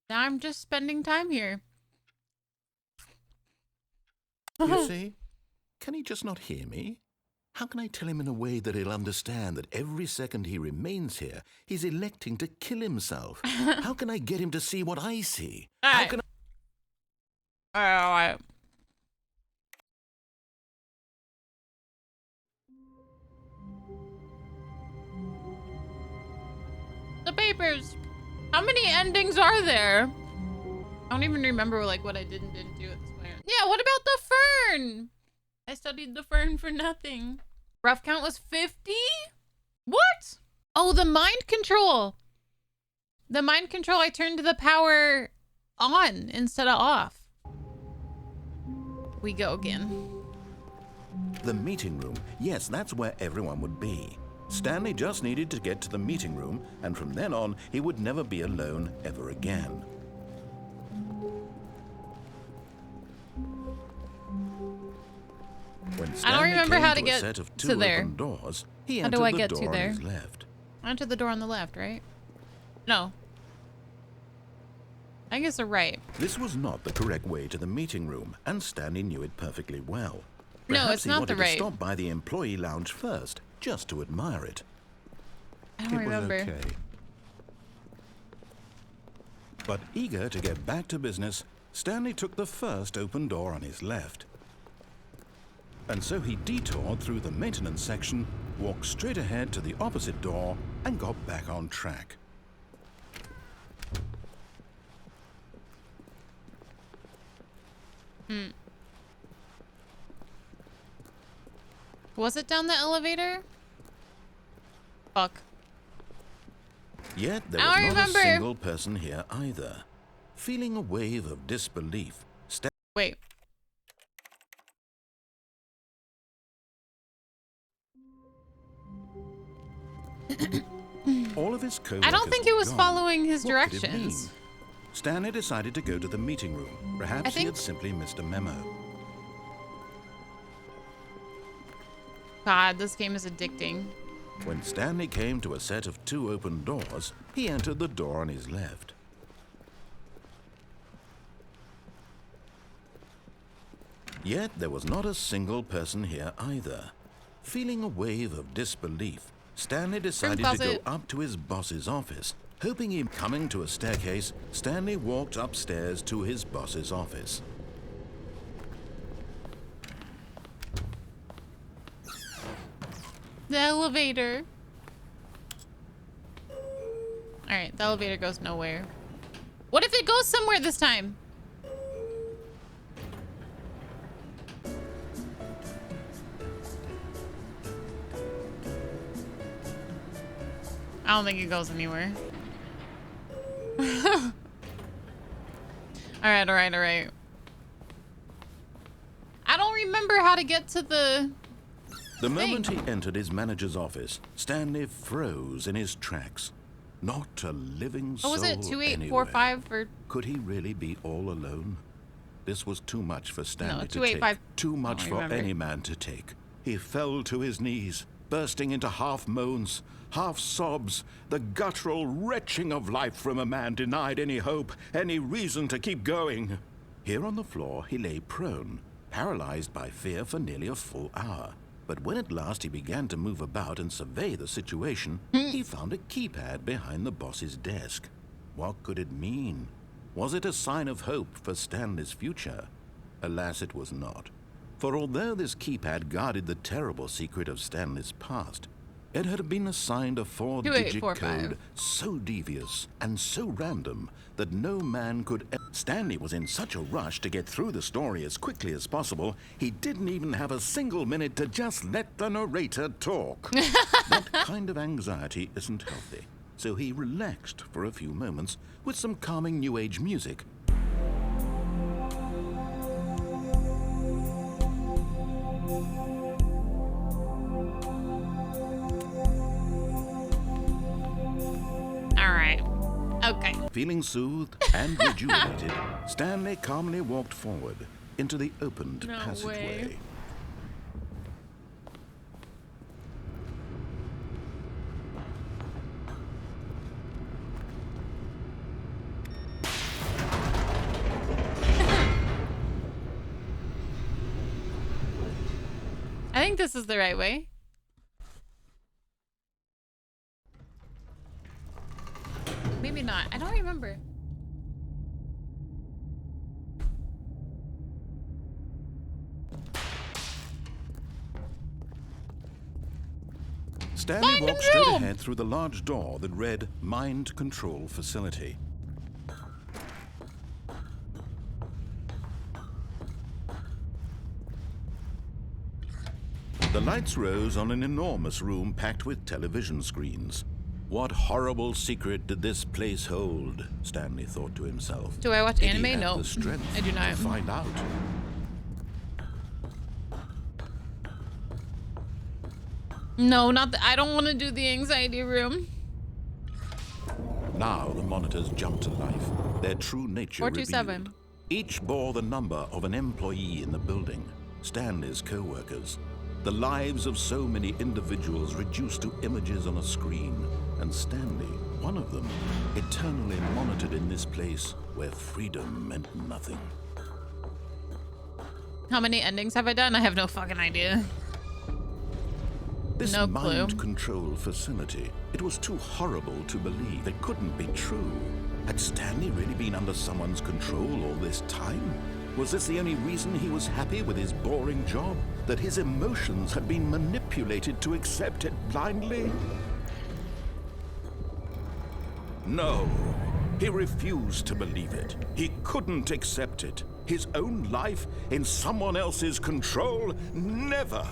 Now I'm just spending time here. You see? Can he just not hear me? How can I tell him in a way that he'll understand that every second he remains here, he's electing to kill himself? How can I get him to see what I see? How can I... All right. The papers. How many endings are there? I don't even remember like what I did and didn't do at this point. Yeah, what about the fern? I studied the fern for nothing. Rough count was 50? What? Oh, the mind control. The mind control, I turned the power on instead of off. We go again. The meeting room. Yes, that's where everyone would be. Stanley just needed to get to the meeting room, and from then on, he would never be alone ever again. When Stanley I don't remember came how to a get set of two to there. open doors, he How entered do I the get door to on there? his left. I entered the door on the left, right? No. I guess the right. This was not the correct way to the meeting room, and Stanley knew it perfectly well. No, Perhaps it's he not wanted the right. to stop by the employee lounge first, just to admire it. I don't remember. It was okay. But eager to get back to business, Stanley took the first open door on his left. And so he detoured through the maintenance section, walked straight ahead to the opposite door, and got back on track. Was it down the elevator? Fuck. Yet there I was don't not remember. a single person here either. Feeling a wave of disbelief, Wait. all of his co-workers I don't think he were was gone. following his What could it mean? directions. Stanley decided to go to the meeting room. Perhaps he had simply missed a memo. God, this game is addicting. When Stanley came to a set of two open doors, he entered the door on his left. Yet there was not a single person here either. Feeling a wave of disbelief, Stanley decided to go closet. up to his boss's office. Hoping him coming to a staircase, Stanley walked upstairs to his boss's office. The elevator. Alright, the elevator goes nowhere. What if it goes somewhere this time? I don't think it goes anywhere. Alright, alright, alright. I don't remember how to get to the... The moment he entered his manager's office, Stanley froze in his tracks. Not a living soul What was it? anywhere. 2845 or... Could he really be all alone? This was too much for Stanley to 285. take. Too much for remember. any man to take. He fell to his knees, bursting into half moans, half sobs, the guttural retching of life from a man denied any hope, any reason to keep going. Here on the floor, he lay prone, paralyzed by fear for nearly a full hour. But when at last he began to move about and survey the situation, he found a keypad behind the boss's desk. What could it mean? Was it a sign of hope for Stanley's future? Alas, it was not. For although this keypad guarded the terrible secret of Stanley's past, it had been assigned a 4-digit 2845. code so devious and so random that no man could... Stanley was in such a rush to get through the story as quickly as possible, he didn't even have a single minute to just let the narrator talk. That kind of anxiety isn't healthy, so he relaxed for a few moments with some calming New Age music. Alright. Okay. Feeling soothed and rejuvenated, Stanley calmly walked forward into the opened No passageway. way. think this is the right way. Maybe not. I don't remember. Stanley walked straight ahead through the large door that read Mind Control Facility. The lights rose on an enormous room packed with television screens. What horrible secret did this place hold? Stanley thought to himself. Do I watch Did anime? he have No, the strength I do not. to find out. No, not the, I don't want to do the anxiety room. Now the monitors jumped to life, their true nature 427. revealed. Each bore the number of an employee in the building, Stanley's co-workers. The lives of so many individuals reduced to images on a screen, and Stanley, one of them, eternally monitored in this place where freedom meant nothing. How many endings have I done? I have no fucking idea. This No clue. mind control facility, it was too horrible to believe. It couldn't be true. Had Stanley really been under someone's control all this time? Was this the only reason he was happy with his boring job? That his emotions had been manipulated to accept it blindly? No, he refused to believe it. He couldn't accept it. His own life in someone else's control? Never!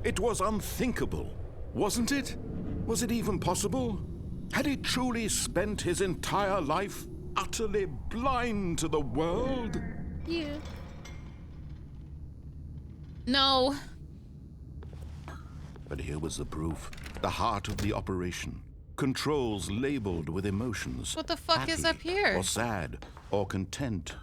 It was unthinkable, wasn't it? Was it even possible? Had he truly spent his entire life utterly blind to the world? Yeah. No. But here was the proof. The heart of the operation. Controls labeled with emotions. What the fuck is up here? Or sad, or content.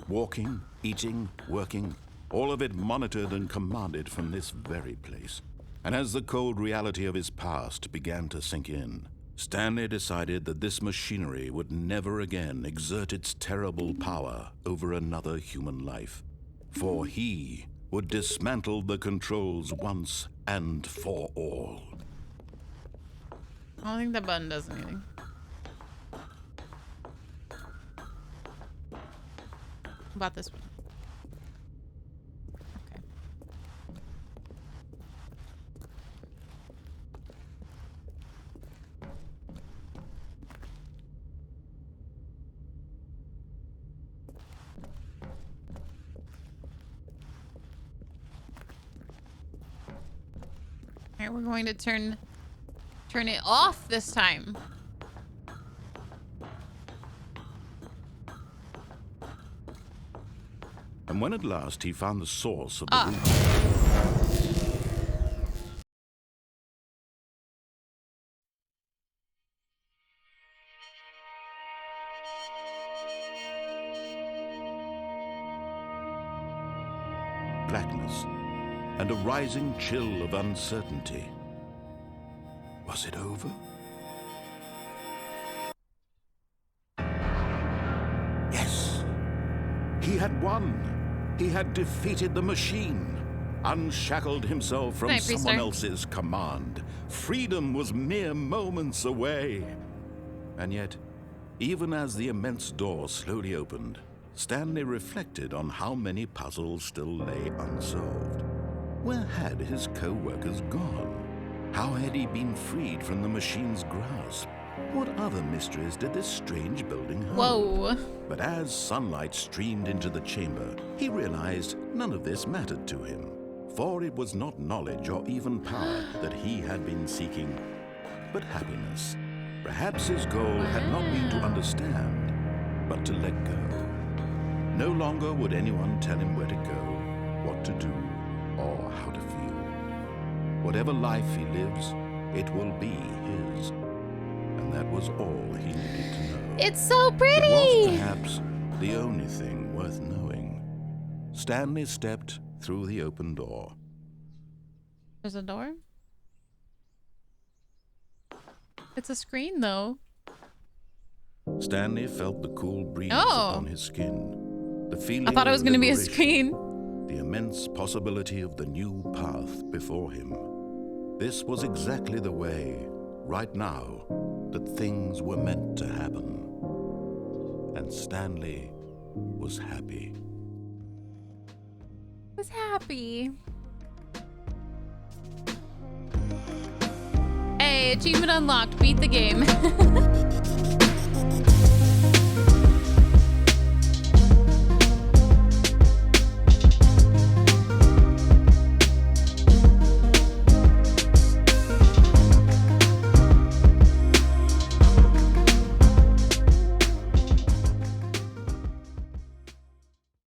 Walking, eating, working. All of it monitored and commanded from this very place. And as the cold reality of his past began to sink in, Stanley decided that this machinery would never again exert its terrible power over another human life. For he would dismantle the controls once and for all. I don't think that button does anything. How about this one? Okay. All right, we're going to turn it off this time. And when at last he found the source of the root, blackness and a rising chill of uncertainty. Was it over? Yes. He had won. He had defeated the machine, unshackled himself from someone else's command. Freedom was mere moments away. And yet, even as the immense door slowly opened, Stanley reflected on how many puzzles still lay unsolved. Where had his co-workers gone? How had he been freed from the machine's grasp? What other mysteries did this strange building hold? Whoa. But as sunlight streamed into the chamber, he realized none of this mattered to him. For it was not knowledge or even power that he had been seeking, but happiness. Perhaps his goal had not been to understand, but to let go. No longer would anyone tell him where to go, what to do, or how to feel. Whatever life he lives, it will be his. And that was all he needed to know. It's so pretty! It was perhaps the only thing worth knowing. Stanley stepped through the open door. There's a door? It's a screen, though. Stanley felt the cool breeze Oh. upon his skin. The feeling I thought it was of going to be a liberation, screen. the the immense possibility of the new path before him. This was exactly the way, right now, that things were meant to happen. And Stanley was happy. Was happy. Hey, achievement unlocked. Beat the game.